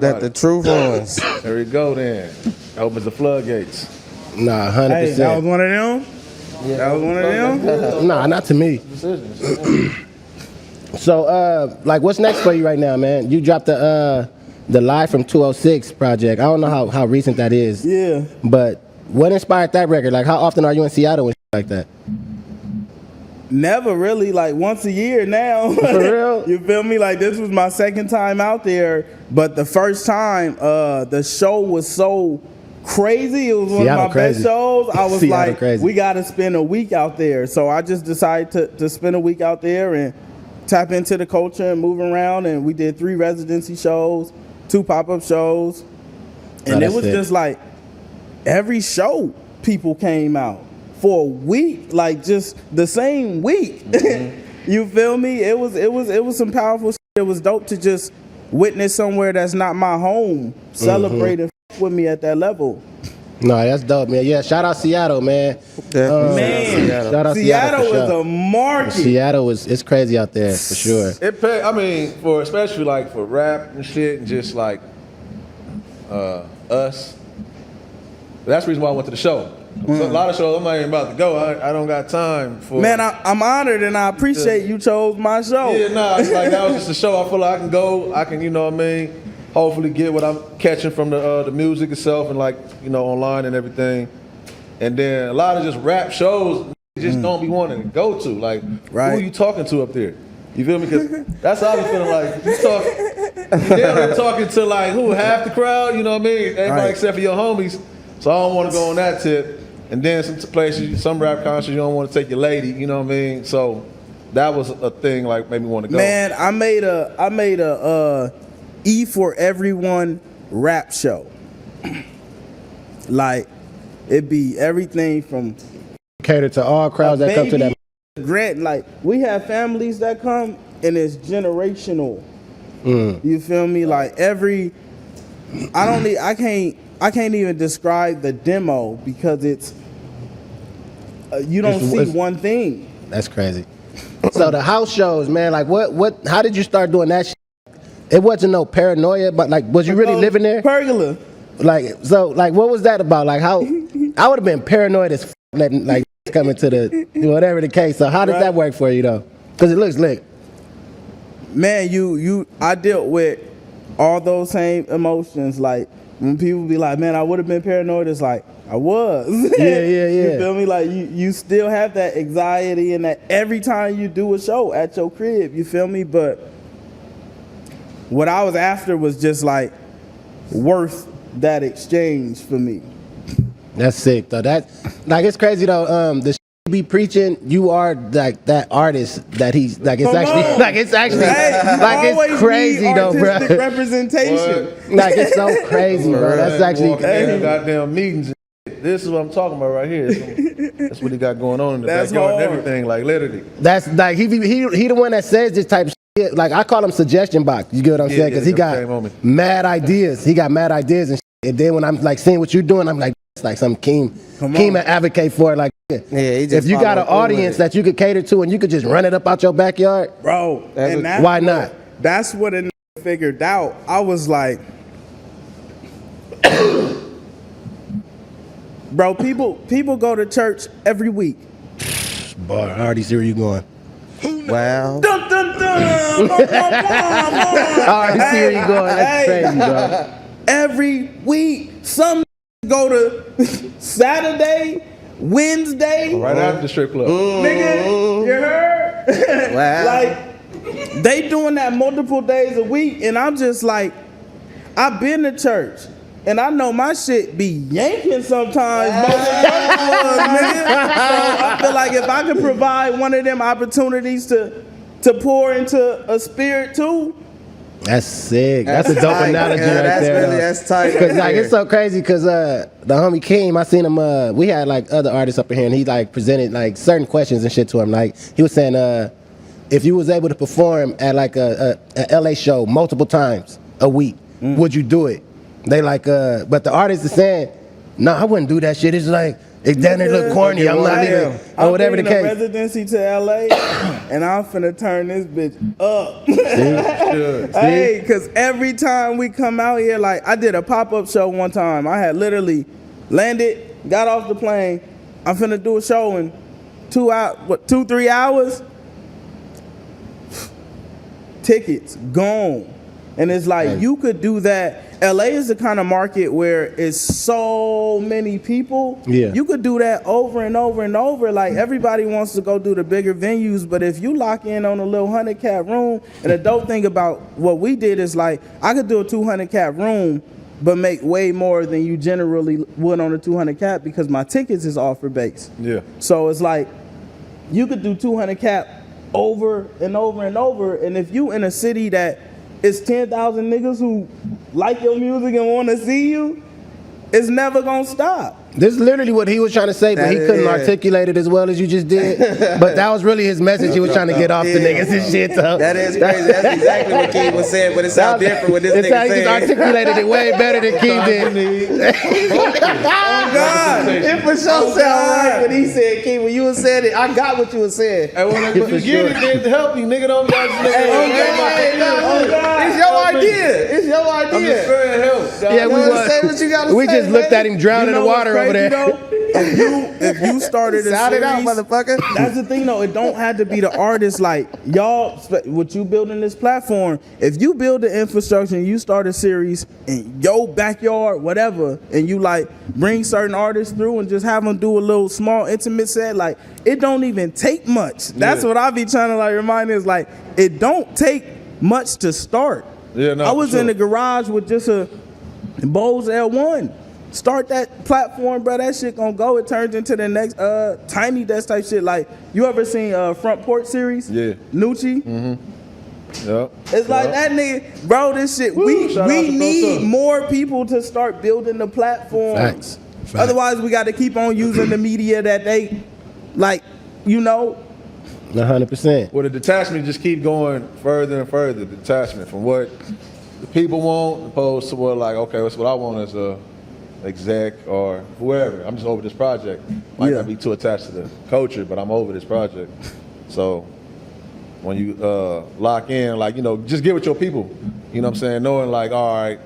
That the truth runs. There we go then. Opens the floodgates. Nah, 100%. Hey, that was one of them? Yeah, that was one of them? Nah, not to me. So, like, what's next for you right now, man? You dropped the Live from 206 project. I don't know how recent that is. Yeah. But what inspired that record? Like, how often are you in Seattle and shit like that? Never really, like once a year now. For real? You feel me? Like this was my second time out there, but the first time, the show was so crazy. It was one Seattle of my crazy. best shows. I was Seattle like, crazy. we got to spend a week out there. So I just decided to spend a week out there and tap into the culture and move around. And we did 3 residency shows, 2 pop-up shows. And it was just like every show people came out for a week, like just the same week. Mm-hmm. You feel me? It was some powerful shit. It was dope to just witness somewhere that's not my home celebrate and with me at that level. No, that's dope, man. Yeah, shout out Seattle, man. Man, shout out Seattle for is sure. a market. Seattle it's crazy out there for sure. I mean, for especially like for rap and shit, and just like us. That's the reason why I went to the show. So a lot of shows I'm not even about to go. I don't got time for. Man, I'm honored and I appreciate you chose my show. Yeah, nah, it's like that was just a show. I feel like I can go. I can, you know what I mean. Hopefully get what I'm catching from the music itself and like, you know, online and everything. And then a lot of just rap shows just don't be wanting to go to. Like, who are you talking to up there? You feel me? Because that's how I be feeling like. They're talking to like who, half the crowd, you know what I mean? Everybody except for your homies. So I don't want to go on that tip. And then some places, some rap concerts, you don't want to take your lady, you know what I mean? So that was a thing like made me want to go. Man, I made a E for Everyone rap show. Like, it be everything from cater to all crowds that come to that. Grant, like we have families that come and it's generational. You feel me? Like I can't even describe the demo because it's you don't see one thing. That's crazy. So the house shows, man, like what how did you start doing that shit? It wasn't no paranoia, but like was you really living there? Pergola. Like what was that about? Like how I would have been paranoid as like coming to the whatever the case. So how did that work for you though? Because it looks lit. Man, I dealt with all those same emotions. Like when people be like, man, I would have been paranoid, it's like, I was. Yeah. You feel me? Like you still have that anxiety and that every time you do a show at your crib, you feel me? But what I was after was just like worth that exchange for me. That's sick though. That like it's crazy though. The be preaching, you are like that artist that he's like. It's actually it's crazy though, bro. Representation. Like it's so crazy, bro. That's actually goddamn meetings. This is what I'm talking about right here. That's what he got going on in the backyard and everything. Like literally. That's like he the one that says this type of shit. Like I call him suggestion box. You get what I'm saying? Because he got mad ideas. He got mad ideas and shit. And then when I'm like seeing what you're doing, I'm like, it's like some Keem advocate for it. Like, if you got an audience that you could cater to and you could just run it up out your backyard, bro, why not? That's what I figured out. I was like, bro, people go to church every week. Boy, I already see where you going. Wow. Dun, dun, dun. I already see where you going. That's crazy, bro. Every week, some go to Saturday, Wednesday. Right after the strip club. Nigga, you heard? Wow. Like, they doing that multiple days a week, and I'm just like, I've been to church, and I know my shit be yanking sometimes. Nigga. So I feel like if I could provide one of them opportunities to pour into a spirit too. That's sick. That's a dope tight. analogy Yeah, right that's there. Really, that's tight. Cause like it's so crazy because the homie Keem, I seen him. We had like other artists up in here, and he like presented like certain questions and shit to him. Like he was saying, if you was able to perform at like a LA show multiple times a week, would you do it? They like, but the artist is saying, no, I wouldn't do that shit. It's like it down there look corny. I'm not leaving or whatever the case. Residency to LA. and I'm finna turn this bitch up. Sure. Hey, cause every time we come out here, like I did a pop-up show one time. I had literally landed, got off the plane. I'm finna do a show in 2-3 hours. Tickets gone. And it's like you could do that. LA is the kind of market where it's so many people. Yeah. You could do that over and over and over. Like everybody wants to go do the bigger venues, but if you lock in on a little 100-cap room, and the dope thing about what we did is like I could do a 200-cap room, but make way more than you generally would on a 200-cap because my tickets is offer based. Yeah. So it's like you could do 200-cap over and over and over, and if you in a city that is 10,000 niggas who like your music and want to see you, it's never gonna stop. This is literally what he was trying to say, but he couldn't articulate it as well as you just did. But that was really his message he was trying to get off the niggas and shit. So. That is crazy. That's exactly what Keith was saying, but it sounds different with this It's nigga how he just saying. articulated it way better than Keith did. Oh God! It for sure sound right when he said, Keith, when you was saying it, I got what you was saying. Hey, when you get it, then to help you, nigga. Don't got It's your idea. It's your I'm just idea. trying to help. Yeah, we Say was. what you gotta We say, just looked man. at him drowning in the water over there. If you started a Shout it out, series, motherfucker. that's the thing though. It don't have to be the artist. Like y'all, what you building this platform. If you build the infrastructure and you start a series in your backyard, whatever, and you like bring certain artists through and just have them do a little small intimate set, like it don't even take much. That's what I be trying to like remind is like it don't take much to start. Yeah, no, I was for sure. in the garage with just a Bose L1. Start that platform, bro. That shit gonna go. It turns into the next Tiny Desk type shit. Like you ever seen Front Porch series? Yeah. Nucci. Yep. It's like that nigga, bro. This shit. Woo, shout out we to need Pro more people to start building the platform. Facts. Otherwise, we got to keep on using the media that they like. You know. 100%. Well, the detachment just keep going further and further. The detachment from what the people want, opposed to what like, okay, what's what I want as a exec or whoever. I'm just over this project. Might not be too attached to the culture, but I'm over this project. So when you lock in, like, you know, just get with your people. You know what I'm saying? Knowing like, all right,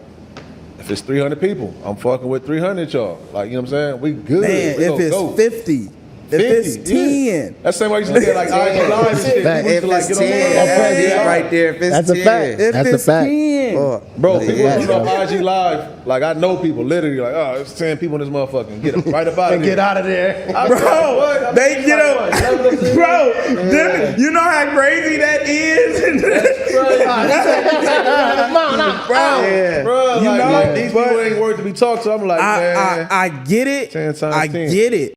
if it's 300 people, I'm fucking with 300 y'all. Like, you know what I'm saying? We good. Man, We if gonna it's go. 50, if it's 10. That's the same way you used to look at like IG Live and shit. Fact. People used to, If like, it's get on 10, there. that's it right there. If it's That's a 10. fact. If That's a it's fact. 10. Bro, people Yeah. put on IG Live, like I know people literally like, oh, it's 10 people in this motherfucker. Get right up out of And there. get out of there. Bro, they get up. Bro, you know how crazy that is? Bro, You like, know, like, these but- people ain't worth to be talked to. I'm like, man. I get it. 10 times I 10. get it.